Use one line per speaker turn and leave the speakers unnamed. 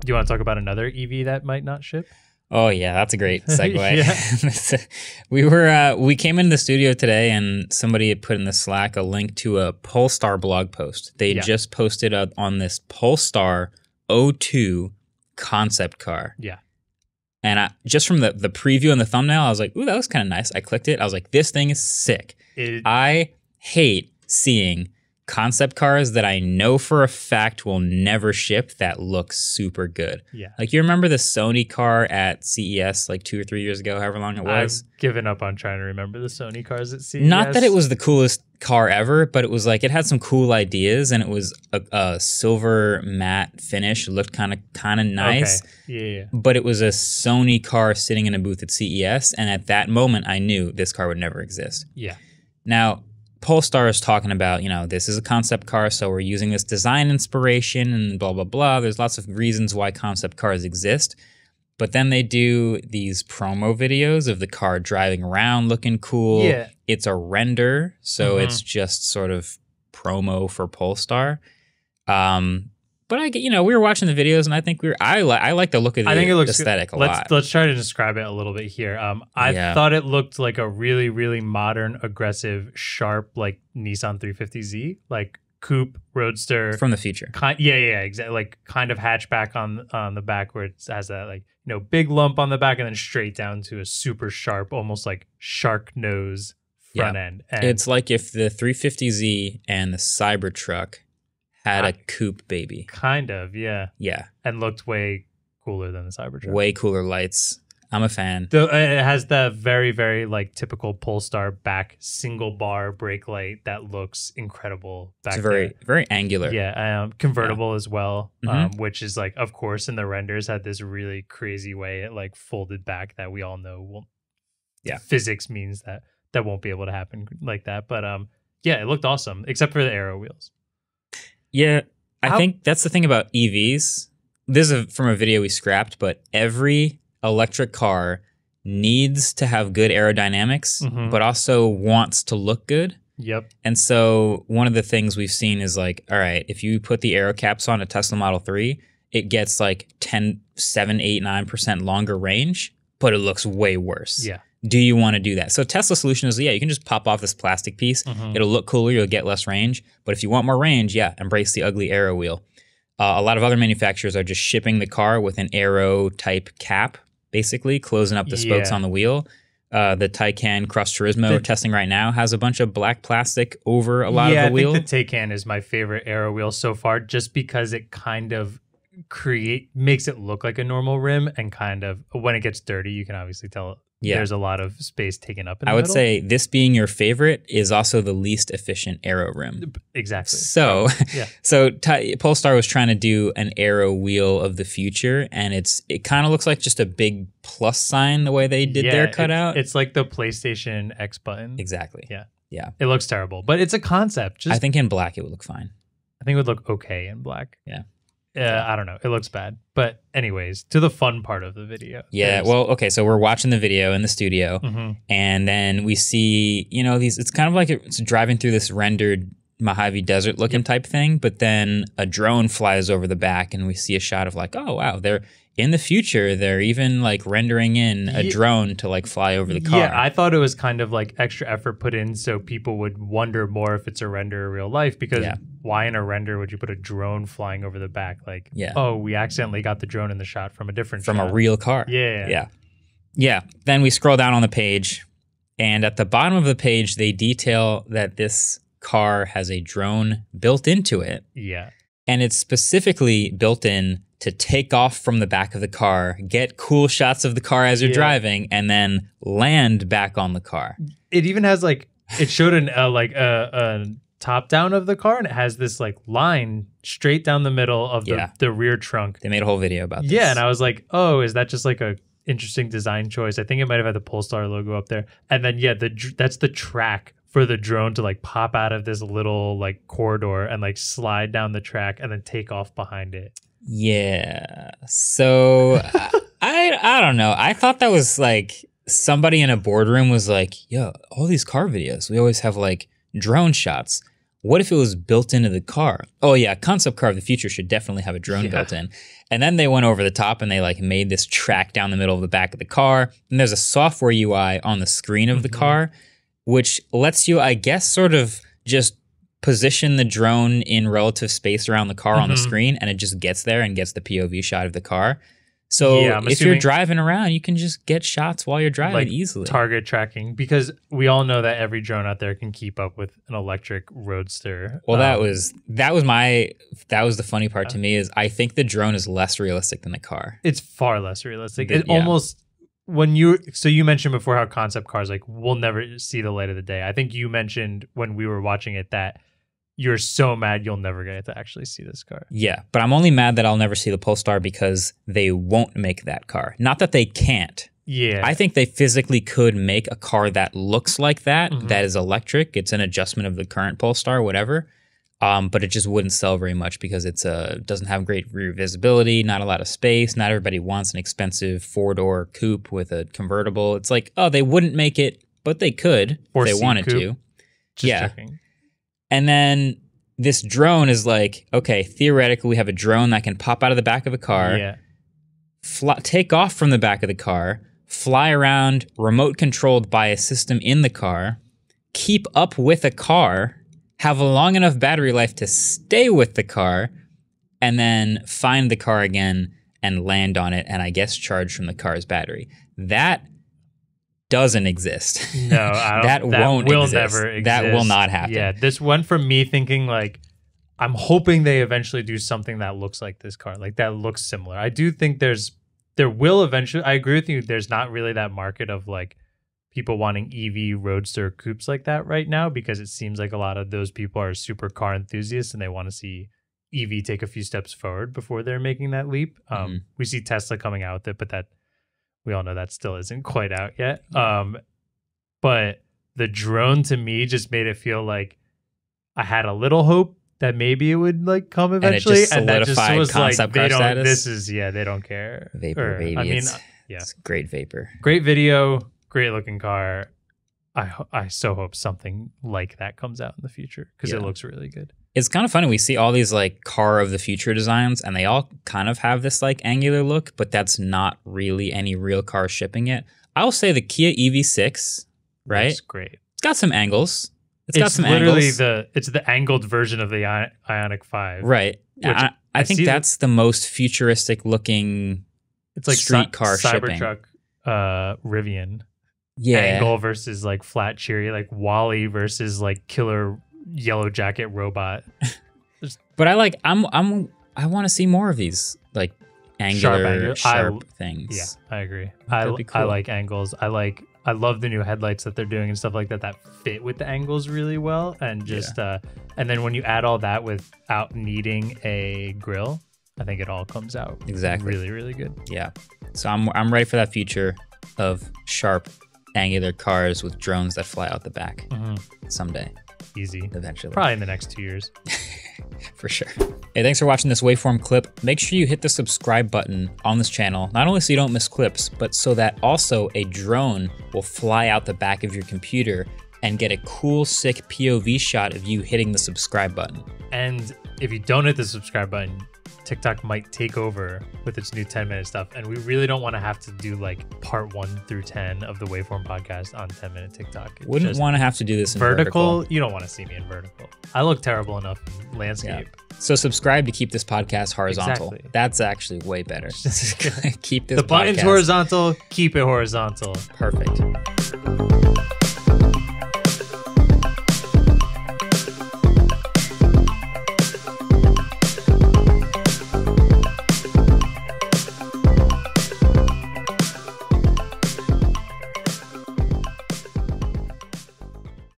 Do you want to talk about another EV that might not ship?
Oh yeah, that's a great segue. We came into the studio today and somebody had put in the Slack a link to a Polestar blog post. They just posted on this Polestar O2 concept car.
Yeah.
And just from the preview and the thumbnail, I was like, ooh, that looks kind of nice. I clicked it. I was like, this thing is sick. I hate seeing concept cars that I know for a fact will never ship that look super good.
Yeah.
Like, you remember the Sony car at CES like 2 or 3 years ago, however long it was?
I've given up on trying to remember the Sony cars at CES.
Not that it was the coolest car ever, but it was like, it had some cool ideas and it was a silver matte finish. It looked kind of nice.
Okay. Yeah.
But it was a Sony car sitting in a booth at CES. And at that moment, I knew this car would never exist.
Yeah.
Now, Polestar is talking about, this is a concept car, so we're using this design inspiration and blah, blah, blah. There's lots of reasons why concept cars exist. But then they do these promo videos of the car driving around looking cool.
Yeah.
It's a render, so it's just sort of promo for Polestar. But we were watching the videos, and I think I like the look of the aesthetic a lot.
Let's try to describe it a little bit here. I thought it looked like a really, really modern, aggressive, sharp, like Nissan 350Z, like coupe roadster
from the future.
Exactly. Like kind of hatchback on the back, where it has that big lump on the back, and then straight down to a super sharp, almost like shark nose front end. And
it's like if the 350Z and the Cybertruck had a coupe baby.
Kind of, yeah.
Yeah.
And looked way cooler than the Cybertruck.
Way cooler lights. I'm a fan.
It has the very, very typical Polestar back single bar brake light that looks incredible back
there. It's very angular.
Yeah, convertible as well, which is of course in the renders had this really crazy way it folded back that we all know won't. Yeah, physics means that won't be able to happen like that. But it looked awesome except for the aero wheels.
Yeah, I think that's the thing about EVs. This is from a video we scrapped, but every electric car needs to have good aerodynamics, but also wants to look good.
Yep.
And so one of the things we've seen is all right, if you put the aero caps on a Tesla Model 3, it gets 10, 7, 8, 9% longer range, but it looks way worse.
Yeah.
Do you want to do that? So Tesla's solution is, you can just pop off this plastic piece. It'll look cooler. You'll get less range. But if you want more range, embrace the ugly aero wheel. A lot of other manufacturers are just shipping the car with an aero type cap, basically closing up the spokes on the wheel. The Taycan Cross Turismo we're testing right now has a bunch of black plastic over a lot of the wheel.
I think the Taycan is my favorite aero wheel so far, just because it kind of makes it look like a normal rim, and kind of when it gets dirty, you can obviously tell there's a lot of space taken up in the middle.
I would say this being your favorite is also the least efficient aero rim.
Exactly.
So, Polestar was trying to do an aero wheel of the future, and it kind of looks like just a big plus sign the way they did their cutout.
It's like the PlayStation X button.
Exactly.
Yeah.
Yeah.
It looks terrible, but it's a concept.
I think in black it would look fine.
I think it would look okay in black.
Yeah.
I don't know. It looks bad. But anyways, to the fun part of the video.
Yeah. Well, okay. So we're watching the video in the studio, and then we see, it's kind of like it's driving through this rendered Mojave Desert looking type thing, but then a drone flies over the back, and we see a shot of oh, wow, they're in the future. They're even rendering in a drone to fly over the car.
Yeah, I thought it was kind of extra effort put in so people would wonder more if it's a render or real life, because why in a render would you put a drone flying over the back? Oh, we accidentally got the drone in the shot from a different shot.
A real car. Yeah. Then we scroll down on the page, and at the bottom of the page, they detail that this car has a drone built into it.
Yeah.
And it's specifically built in to take off from the back of the car, get cool shots of the car as you're driving, and then land back on the car.
It even has it showed a top down of the car, and it has this line straight down the middle of the rear trunk.
They made a whole video about this.
Yeah, and I was like, oh, is that just a interesting design choice? I think it might have had the Polestar logo up there. And then that's the track for the drone to pop out of this little corridor and slide down the track and then take off behind it.
Yeah. So I don't know. I thought that was somebody in a boardroom was yo, all these car videos, we always have drone shots. what if it was built into the car? Oh yeah, concept car of the future should definitely have a drone built in. And then they went over the top and they like made this track down the middle of the back of the car. And there's a software UI on the screen of the car, which lets you, I guess, sort of just position the drone in relative space around the car on the screen, and it just gets there and gets the POV shot of the car. So if you're driving around, you can just get shots while you're driving easily.
Target tracking, because we all know that every drone out there can keep up with an electric roadster.
Well, that was the funny part to me, is I think the drone is less realistic than the car.
It's far less realistic. It almost, so you mentioned before how concept cars like will never see the light of the day. I think you mentioned when we were watching it that you're so mad you'll never get to actually see this car.
Yeah, but I'm only mad that I'll never see the Polestar because they won't make that car. Not that they can't.
Yeah.
I think they physically could make a car that looks like that, that is electric. It's an adjustment of the current Polestar, whatever. But it just wouldn't sell very much because it's doesn't have great rear visibility, not a lot of space. Not everybody wants an expensive 4-door coupe with a convertible. It's like, oh, they wouldn't make it, but they could if they wanted to.
Just checking.
And then this drone is like, okay, theoretically, we have a drone that can pop out of the back of a car, take off from the back of the car, fly around, remote controlled by a system in the car, keep up with a car, have a long enough battery life to stay with the car, and then find the car again and land on it, and I guess charge from the car's battery. That doesn't exist.
No, I don't.
That won't
will
exist.
Never exist.
That will not happen.
Yeah, this went from me thinking like, I'm hoping they eventually do something that looks like this car, like that looks similar. I do think there will eventually. I agree with you. There's not really that market of like people wanting EV roadster coupes like that right now, because it seems like a lot of those people are super car enthusiasts and they want to see EV take a few steps forward before they're making that leap. We see Tesla coming out with it, but that we all know that still isn't quite out yet. But the drone to me just made it feel like I had a little hope that maybe it would like come eventually, and that just was like they don't.
Status.
This is they don't care.
Vapor, baby. I mean, it's great vapor.
Great video, great looking car. I so hope something like that comes out in the future because it looks really good.
It's kind of funny. We see all these like car of the future designs, and they all kind of have this like angular look, but that's not really any real car shipping yet. I'll say the Kia EV6, right?
It's great.
It's got some angles.
It's got some literally angles. It's the angled version of the Ioniq 5.
Right. I think that's the most futuristic looking street car shipping.
Cybertruck Rivian.
Yeah.
Angle versus like flat Cheery, like Wally versus like killer yellow jacket robot.
But I want to see more of these like angular sharp things.
Yeah, I agree. I like angles. I love the new headlights that they're doing and stuff like that fit with the angles really well. And just and then when you add all that without needing a grill, I think it all comes out really, really good.
Yeah. So I'm ready for that future of sharp angular cars with drones that fly out the back someday.
Easy.
Eventually.
Probably in the next 2 years.
For sure. Hey, thanks for watching this Waveform clip. Make sure you hit the subscribe button on this channel, not only so you don't miss clips, but so that also a drone will fly out the back of your computer and get a cool, sick POV shot of you hitting the subscribe button.
And if you don't hit the subscribe button, TikTok might take over with its new 10-minute stuff. And we really don't want to have to do like part 1 through 10 of the Waveform podcast on 10-minute TikTok.
Wouldn't want to have to do this in vertical.
You don't want to see me in vertical. I look terrible enough in landscape.
Yeah. So subscribe to keep this podcast horizontal.
Exactly.
That's actually way better. Keep this
The button's horizontal, keep it horizontal.
Perfect.